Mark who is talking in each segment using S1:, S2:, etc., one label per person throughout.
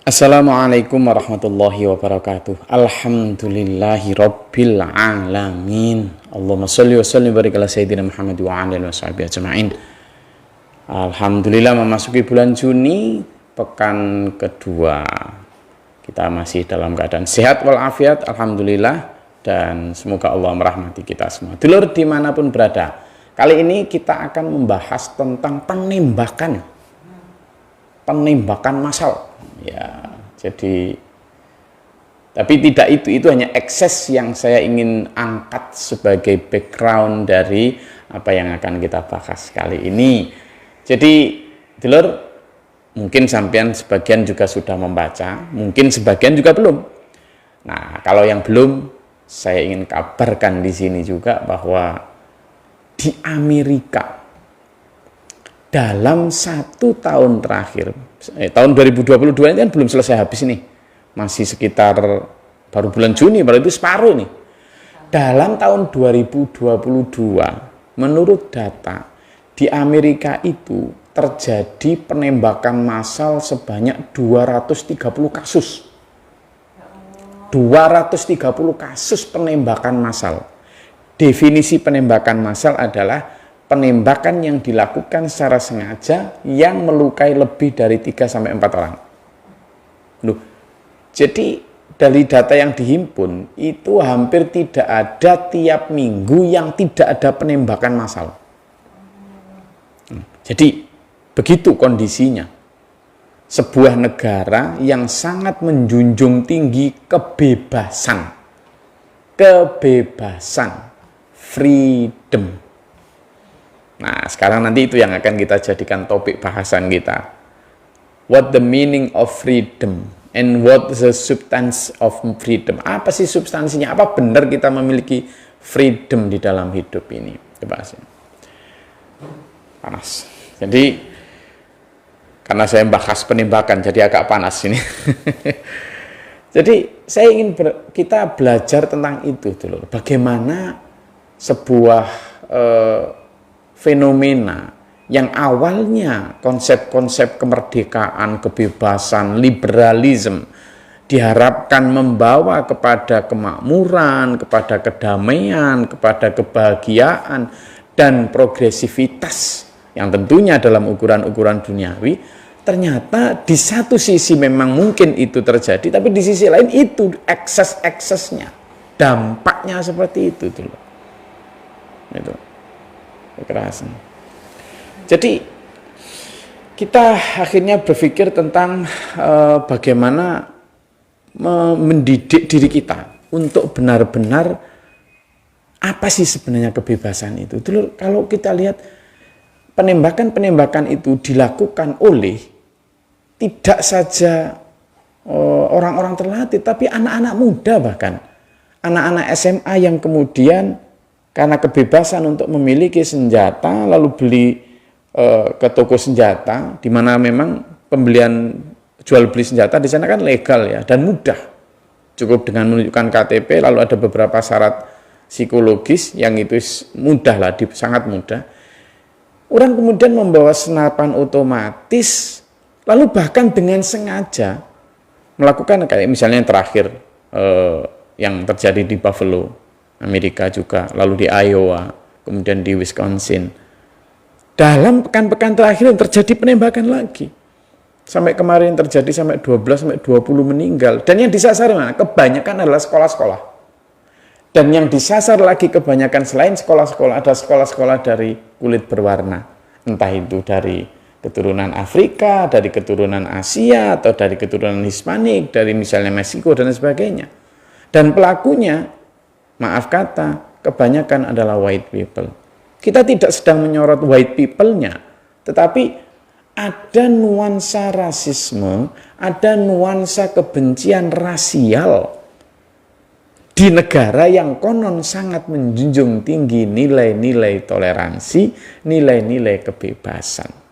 S1: Assalamualaikum warahmatullahi wabarakatuh. Alhamdulillahi rabbil alamin. Allahumma sholli wa sallim barik ala sayyidina Muhammad wa ala alihi washabihi ajma'in. Alhamdulillah memasuki bulan Juni, pekan kedua. Kita masih dalam keadaan sehat walafiat, alhamdulillah, dan semoga Allah merahmati kita semua. Dulur dimanapun berada, kali ini kita akan membahas tentang penembakan massal. Ya, jadi tapi tidak itu hanya ekses yang saya ingin angkat sebagai background dari apa yang akan kita bahas kali ini. Jadi, dulur, mungkin sampean sebagian juga sudah membaca, mungkin sebagian juga belum. Nah, kalau yang belum, saya ingin kabarkan di sini juga bahwa di Amerika dalam 1 tahun terakhir, tahun 2022 ini kan belum selesai habis nih, masih sekitar baru bulan Juni, baru itu separuh nih. Dalam tahun 2022, menurut data, di Amerika itu terjadi penembakan massal sebanyak 230 kasus. 230 kasus penembakan massal. Definisi penembakan massal adalah penembakan yang dilakukan secara sengaja yang melukai lebih dari 3-4 orang. Loh, jadi dari data yang dihimpun itu hampir tidak ada tiap minggu yang tidak ada penembakan massal. Jadi begitu kondisinya. Sebuah negara yang sangat menjunjung tinggi kebebasan, freedom. Nah, sekarang nanti itu yang akan kita jadikan topik bahasan kita. What the meaning of freedom and what the substance of freedom. Apa sih substansinya? Apa benar kita memiliki freedom di dalam hidup ini? Coba sih. Panas. Jadi, karena saya bahas penembakan, jadi agak panas ini. Jadi, saya ingin kita belajar tentang itu dulu. Bagaimana sebuah fenomena yang awalnya konsep-konsep kemerdekaan, kebebasan, liberalisme diharapkan membawa kepada kemakmuran, kepada kedamaian, kepada kebahagiaan, dan progresivitas yang tentunya dalam ukuran-ukuran duniawi, ternyata di satu sisi memang mungkin itu terjadi, tapi di sisi lain itu ekses-eksesnya, dampaknya seperti itu dulu. Itu kekerasan. Jadi kita akhirnya berpikir tentang bagaimana mendidik diri kita untuk benar-benar apa sih sebenarnya kebebasan itu. Dulu kalau kita lihat penembakan itu dilakukan oleh tidak saja orang-orang terlatih, tapi anak-anak muda, bahkan anak-anak SMA yang kemudian karena kebebasan untuk memiliki senjata, lalu beli ke toko senjata, di mana memang pembelian jual beli senjata di sana kan legal ya dan mudah. Cukup dengan menunjukkan KTP, lalu ada beberapa syarat psikologis yang itu mudah lah, sangat mudah. Orang kemudian membawa senapan otomatis, lalu bahkan dengan sengaja melakukan kayak misalnya yang terakhir yang terjadi di Buffalo, Amerika juga, lalu di Iowa, kemudian di Wisconsin. Dalam pekan-pekan terakhir terjadi penembakan lagi. Sampai kemarin terjadi sampai 12-20 meninggal. Dan yang disasar mana? Kebanyakan adalah sekolah-sekolah. Dan yang disasar lagi kebanyakan selain sekolah-sekolah, ada sekolah-sekolah dari kulit berwarna. Entah itu dari keturunan Afrika, dari keturunan Asia, atau dari keturunan Hispanik, dari misalnya Meksiko, dan sebagainya. Dan pelakunya, maaf kata, kebanyakan adalah white people. Kita tidak sedang menyorot white people-nya, tetapi ada nuansa rasisme, ada nuansa kebencian rasial di negara yang konon sangat menjunjung tinggi nilai-nilai toleransi, nilai-nilai kebebasan.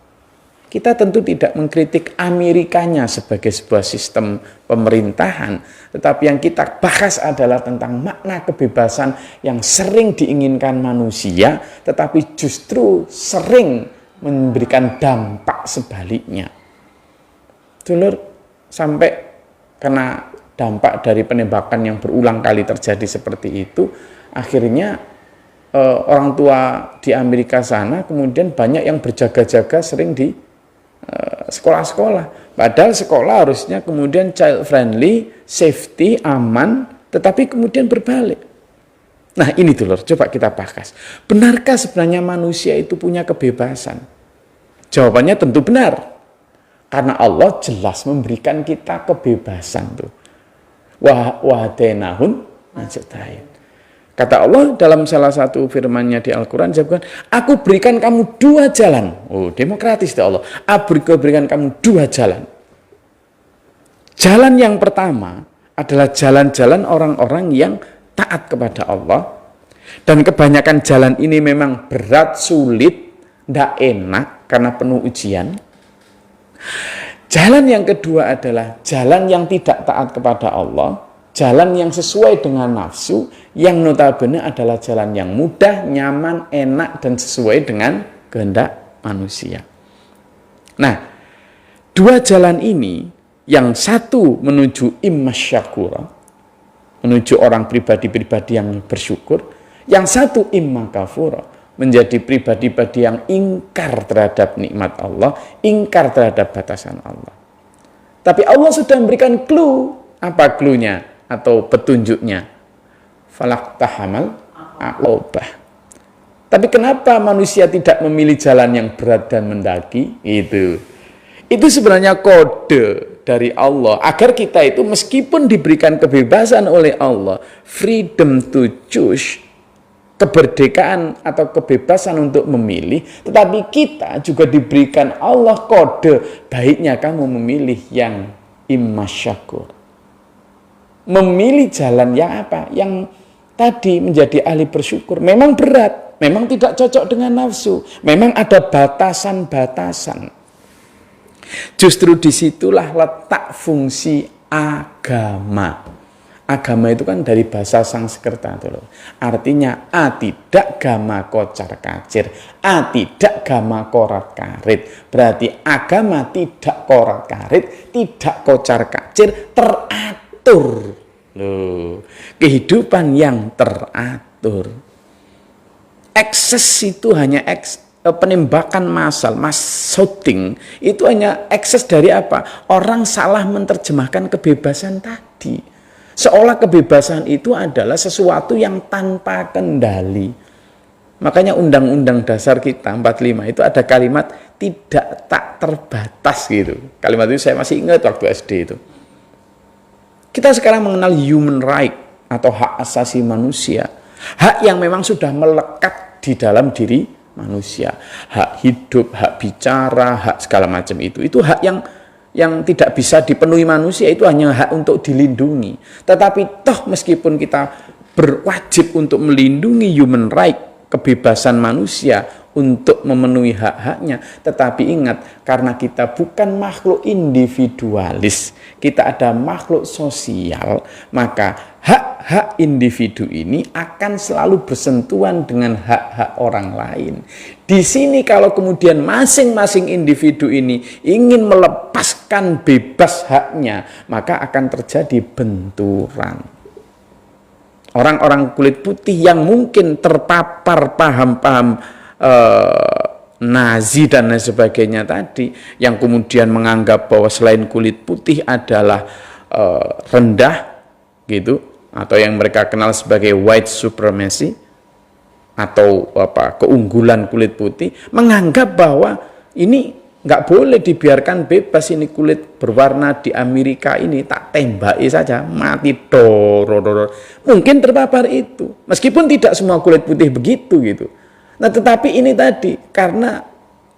S1: Kita tentu tidak mengkritik Amerikanya sebagai sebuah sistem pemerintahan, tetapi yang kita bahas adalah tentang makna kebebasan yang sering diinginkan manusia, tetapi justru sering memberikan dampak sebaliknya. Dulur, sampai karena dampak dari penembakan yang berulang kali terjadi seperti itu, akhirnya orang tua di Amerika sana kemudian banyak yang berjaga-jaga sering di sekolah-sekolah. Padahal sekolah harusnya kemudian child friendly, safety, aman, tetapi kemudian berbalik. Nah ini dulur, coba kita bahas. Benarkah sebenarnya manusia itu punya kebebasan? Jawabannya tentu benar. Karena Allah jelas memberikan kita kebebasan tuh. Wahdainahun najdain. Kata Allah dalam salah satu firman-Nya di Al-Quran, aku berikan kamu dua jalan. Oh, demokratis Allah. Aku berikan kamu dua jalan. Jalan yang pertama adalah jalan-jalan orang-orang yang taat kepada Allah. Dan kebanyakan jalan ini memang berat, sulit, tidak enak karena penuh ujian. Jalan yang kedua adalah jalan yang tidak taat kepada Allah. Jalan yang sesuai dengan nafsu, yang notabene adalah jalan yang mudah, nyaman, enak, dan sesuai dengan kehendak manusia. Nah, dua jalan ini, yang satu menuju immasyakura, menuju orang pribadi-pribadi yang bersyukur, yang satu imma kafura, menjadi pribadi-pribadi yang ingkar terhadap nikmat Allah, ingkar terhadap batasan Allah. Tapi Allah sudah memberikan clue. Apa clue-nya? Atau petunjuknya, falaqtahamal aqobah. Tapi kenapa manusia tidak memilih jalan yang berat dan mendaki? Itu sebenarnya kode dari Allah agar kita itu meskipun diberikan kebebasan oleh Allah, freedom to choose, kemerdekaan atau kebebasan untuk memilih, tetapi kita juga diberikan Allah kode, baiknya kamu memilih yang immasyakur. Memilih jalan yang apa? Yang tadi menjadi ahli bersyukur. Memang berat, memang tidak cocok dengan nafsu, memang ada batasan-batasan. Justru disitulah letak fungsi agama. Agama itu kan dari bahasa Sanskerta. Artinya a tidak gama kocar kacir, a tidak gama korat karit. Berarti agama tidak korat karit, tidak kocar kacir, teratur. Loh, kehidupan yang teratur. Ekses itu hanya penembakan massal, mass shooting, itu hanya ekses dari apa? Orang salah menerjemahkan kebebasan tadi. Seolah kebebasan itu adalah sesuatu yang tanpa kendali. Makanya Undang-Undang Dasar kita 45 itu ada kalimat tidak tak terbatas gitu. Kalimat itu saya masih ingat waktu SD itu. Kita sekarang mengenal human right atau hak asasi manusia. Hak yang memang sudah melekat di dalam diri manusia. Hak hidup, hak bicara, hak segala macam itu. Itu hak yang tidak bisa dipenuhi manusia, itu hanya hak untuk dilindungi. Tetapi toh meskipun kita berwajib untuk melindungi human right, kebebasan manusia untuk memenuhi hak-haknya, tetapi ingat, karena kita bukan makhluk individualis, kita ada makhluk sosial, maka hak-hak individu ini akan selalu bersentuhan dengan hak-hak orang lain. Di sini kalau kemudian masing-masing individu ini ingin melepaskan bebas haknya, maka akan terjadi benturan. Orang-orang kulit putih yang mungkin terpapar paham-paham Nazi dan lain sebagainya tadi, yang kemudian menganggap bahwa selain kulit putih adalah rendah gitu, atau yang mereka kenal sebagai white supremacy atau keunggulan kulit putih, menganggap bahwa ini nggak boleh dibiarkan bebas, ini kulit berwarna di Amerika ini tak tembaki saja mati dor. Mungkin terpapar itu, meskipun tidak semua kulit putih begitu gitu. Nah, tetapi ini tadi, karena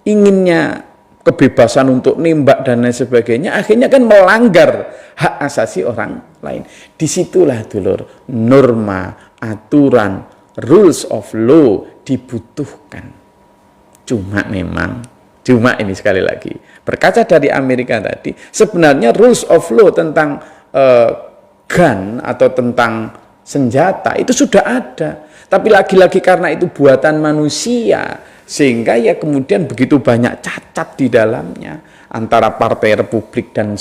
S1: inginnya kebebasan untuk nembak dan lain sebagainya, akhirnya kan melanggar hak asasi orang lain. Disitulah dulur, norma, aturan, rules of law dibutuhkan. Cuma ini sekali lagi, berkaca dari Amerika tadi, sebenarnya rules of law tentang gun atau tentang senjata itu sudah ada. Tapi lagi-lagi karena itu buatan manusia, sehingga ya kemudian begitu banyak cacat di dalamnya. antara Partai Republik dan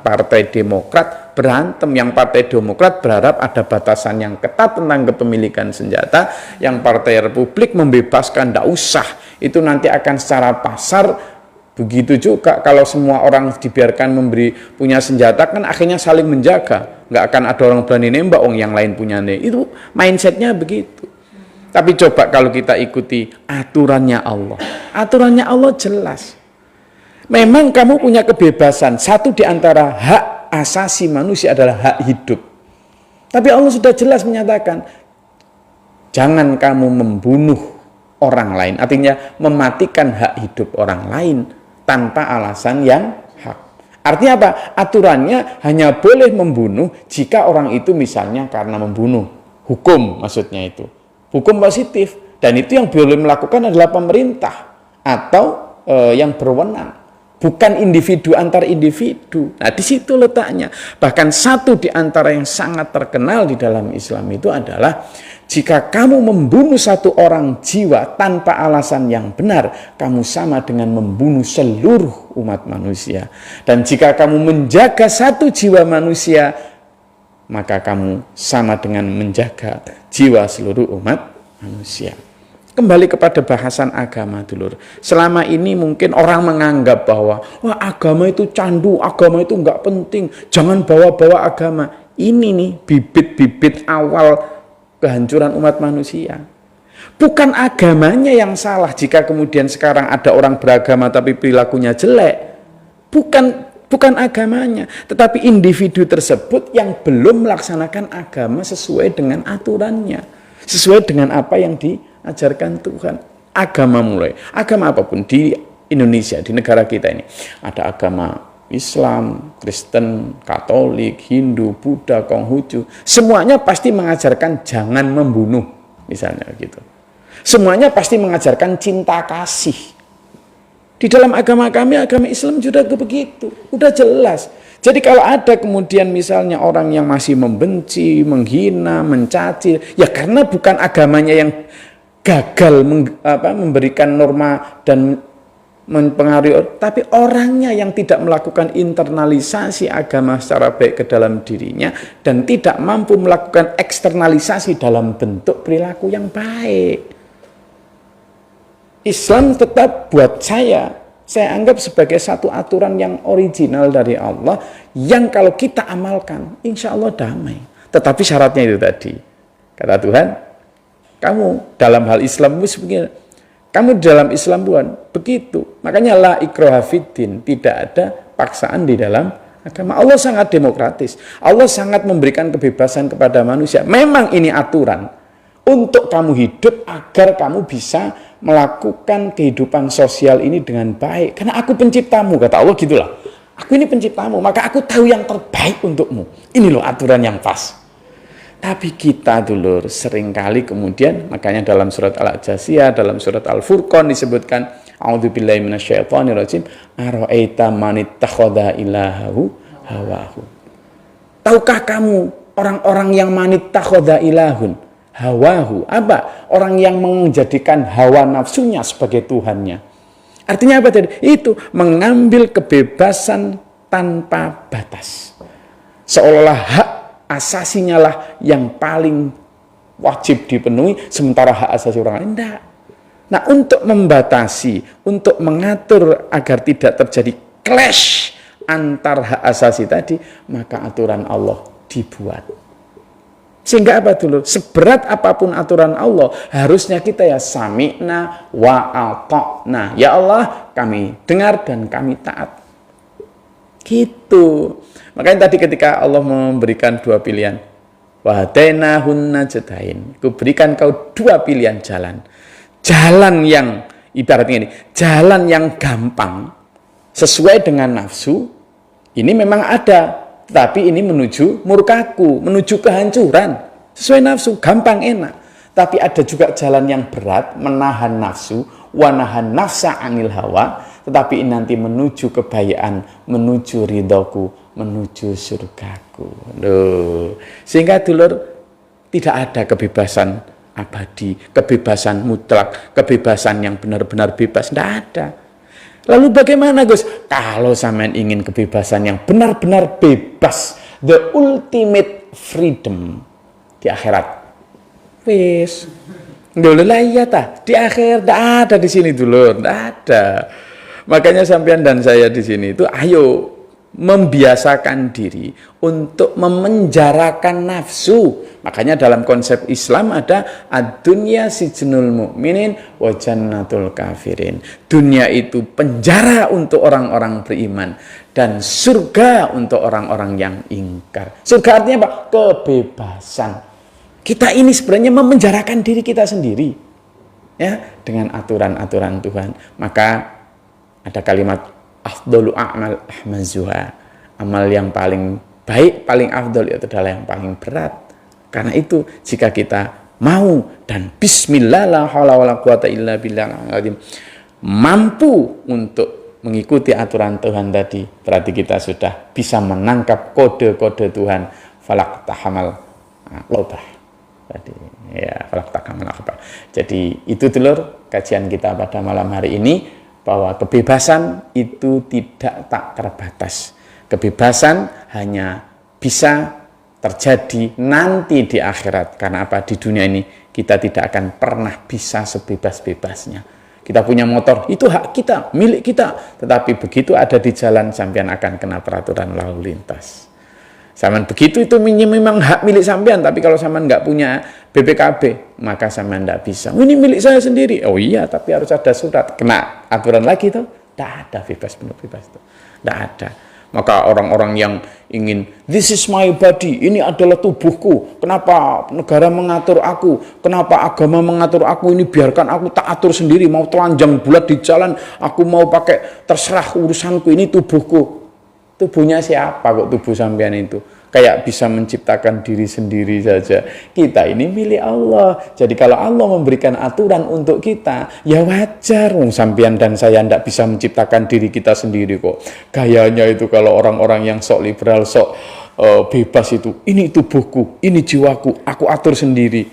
S1: Partai Demokrat berantem. Yang Partai Demokrat berharap ada batasan yang ketat tentang kepemilikan senjata, yang Partai Republik membebaskan, tidak usah, itu nanti akan secara pasar. Begitu juga kalau semua orang dibiarkan punya senjata, kan akhirnya saling menjaga, nggak akan ada orang berani nembak yang lain punya itu mindsetnya begitu. Tapi coba kalau kita ikuti aturannya Allah, aturannya Allah jelas. Memang kamu punya kebebasan, satu di antara hak asasi manusia adalah hak hidup. Tapi Allah sudah jelas menyatakan, jangan kamu membunuh orang lain, artinya mematikan hak hidup orang lain tanpa alasan yang hak. Artinya apa? Aturannya hanya boleh membunuh jika orang itu misalnya karena membunuh. Hukum maksudnya itu. Hukum positif. Dan itu yang boleh melakukan adalah pemerintah atau yang berwenang. Bukan individu antar individu. Nah, di situ letaknya. Bahkan satu di antara yang sangat terkenal di dalam Islam itu adalah jika kamu membunuh satu orang jiwa tanpa alasan yang benar, kamu sama dengan membunuh seluruh umat manusia. Dan jika kamu menjaga satu jiwa manusia, maka kamu sama dengan menjaga jiwa seluruh umat manusia. Kembali kepada bahasan agama, dulur. Selama ini mungkin orang menganggap bahwa wah, agama itu candu, agama itu enggak penting, jangan bawa-bawa agama. Ini nih bibit-bibit awal kehancuran umat manusia. Bukan agamanya yang salah jika kemudian sekarang ada orang beragama tapi perilakunya jelek. Bukan agamanya, tetapi individu tersebut yang belum melaksanakan agama sesuai dengan aturannya, sesuai dengan apa yang diajarkan Tuhan. Agama apapun di Indonesia, di negara kita ini, ada agama Islam, Kristen, Katolik, Hindu, Buddha, Konghucu, semuanya pasti mengajarkan jangan membunuh, misalnya gitu. Semuanya pasti mengajarkan cinta kasih. Di dalam agama kami, agama Islam juga begitu, udah jelas. Jadi kalau ada kemudian misalnya orang yang masih membenci, menghina, mencaci, ya karena bukan agamanya yang gagal memberikan norma dan mempengaruhi, tapi orangnya yang tidak melakukan internalisasi agama secara baik ke dalam dirinya dan tidak mampu melakukan eksternalisasi dalam bentuk perilaku yang baik. Islam tetap buat saya anggap sebagai satu aturan yang original dari Allah yang kalau kita amalkan, insya Allah damai. Tetapi syaratnya itu tadi, kata Tuhan, kamu dalam hal Islam begini, kamu dalam Islam bukan begitu. Makanya la ikraha fiddin, tidak ada paksaan di dalam agama. Allah sangat demokratis. Allah sangat memberikan kebebasan kepada manusia. Memang ini aturan untuk kamu hidup agar kamu bisa melakukan kehidupan sosial ini dengan baik. Karena aku penciptamu, kata Allah gitulah. Aku ini penciptamu, maka aku tahu yang terbaik untukmu. Ini loh aturan yang pas. Tapi kita dulur seringkali kemudian, makanya dalam surat Al-Jasiyah, dalam surat Al-Furqan disebutkan, a'udzubillahi minasyaitonirrajim, ara'aita man ittakhadha ilahahu hawahu. Tahukah kamu orang-orang yang man ittakhadha ilahun hawahu? Apa? Orang yang menjadikan hawa nafsunya sebagai Tuhannya. Artinya apa tadi? Itu mengambil kebebasan tanpa batas. Seolah-olah hak asasinya lah yang paling wajib dipenuhi, sementara hak asasi orang lain tidak. Nah, untuk membatasi, untuk mengatur agar tidak terjadi clash antar hak asasi tadi, maka aturan Allah dibuat. Sehingga apa dulu? Seberat apapun aturan Allah, harusnya kita ya sami'na wa ata'na. Ya Allah, kami dengar dan kami taat. Gitu. Makanya tadi ketika Allah memberikan dua pilihan, wahadainahun najdain, aku berikan kau dua pilihan jalan. Jalan yang ibaratnya ini, jalan yang gampang sesuai dengan nafsu, ini memang ada, tapi ini menuju murkaku, menuju kehancuran. Sesuai nafsu, gampang enak. Tapi ada juga jalan yang berat, menahan nafsu, wanahan nafsa anil hawa, tetapi ini nanti menuju kebayaan, menuju ridhoku, menuju surgaku. Loh. Sehingga dulur, tidak ada kebebasan abadi, kebebasan mutlak, kebebasan yang benar-benar bebas, tidak ada. Lalu bagaimana Gus? Kalau sampean ingin kebebasan yang benar-benar bebas, the ultimate freedom di akhirat. Wis. Dulu lah iya ta, di akhir tidak ada di sini dulu, tidak ada. Makanya sampean dan saya di sini itu ayo membiasakan diri untuk memenjarakan nafsu. Makanya dalam konsep Islam ada ad-dunya sijnul mu'minin wa jannatul kafirin. Dunia itu penjara untuk orang-orang beriman dan surga untuk orang-orang yang ingkar. Surga artinya apa? Kebebasan. Kita ini sebenarnya memenjarakan diri kita sendiri ya dengan aturan-aturan Tuhan. Maka ada kalimat afdhalu a'mal ahmazuha. Amal yang paling baik, paling afdol itu adalah yang paling berat. Karena itu jika kita mau dan bismillah la haula wala quwata illa billah mampu untuk mengikuti aturan Tuhan tadi, berarti kita sudah bisa menangkap kode-kode Tuhan. Falak tahamal lobah. Tadi ya, falak tahamal lobah. Jadi itu dulur kajian kita pada malam hari ini, bahwa kebebasan itu tidak tak terbatas. Kebebasan hanya bisa terjadi nanti di akhirat. Karena apa? Di dunia ini kita tidak akan pernah bisa sebebas-bebasnya. Kita punya motor, itu hak kita, milik kita. Tetapi begitu ada di jalan, sampean akan kena peraturan lalu lintas. Sampean begitu itu memang hak milik sampean, tapi kalau sampean nggak punya BPKB, maka sampean nggak bisa. Ini milik saya sendiri. Oh iya, tapi harus ada surat. Kena aturan lagi tuh. Tidak ada bebas benar bebas tuh. Tidak ada. Maka orang-orang yang ingin, this is my body, ini adalah tubuhku. Kenapa negara mengatur aku? Kenapa agama mengatur aku? Ini biarkan aku tak atur sendiri. Mau telanjang bulat di jalan, aku mau pakai, terserah urusanku. Ini tubuhku. Tubuhnya siapa kok tubuh sampean itu? Kayak bisa menciptakan diri sendiri saja. Kita ini milik Allah. Jadi kalau Allah memberikan aturan untuk kita, ya wajar. Sampean dan saya tidak bisa menciptakan diri kita sendiri kok. Gayanya itu kalau orang-orang yang sok liberal, sok bebas itu, ini tubuhku, ini jiwaku, aku atur sendiri.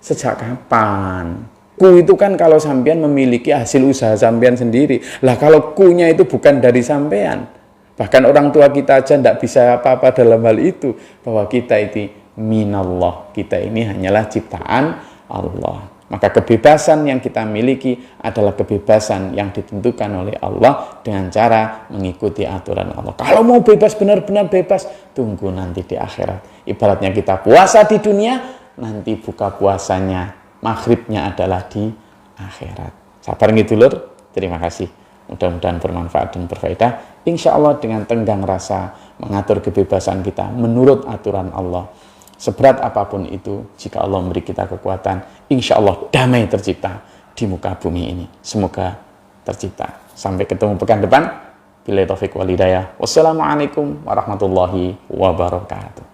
S1: Sejak kapan? Ku itu kan kalau sampean memiliki hasil usaha sampean sendiri. Lah kalau kunya itu bukan dari sampean. Bahkan orang tua kita aja tidak bisa apa-apa dalam hal itu. Bahwa kita itu minallah. Kita ini hanyalah ciptaan Allah. Maka kebebasan yang kita miliki adalah kebebasan yang ditentukan oleh Allah dengan cara mengikuti aturan Allah. Kalau mau bebas, benar-benar bebas, tunggu nanti di akhirat. Ibaratnya kita puasa di dunia, nanti buka puasanya, maghribnya adalah di akhirat. Sabar gitu lur. Terima kasih. Mudah-mudahan bermanfaat dan berfaedah. Insya Allah dengan tenggang rasa mengatur kebebasan kita menurut aturan Allah. Seberat apapun itu, jika Allah memberi kita kekuatan, insya Allah damai tercipta di muka bumi ini. Semoga tercipta. Sampai ketemu pekan depan. Billahi taufiq wal hidayah. Wassalamualaikum warahmatullahi wabarakatuh.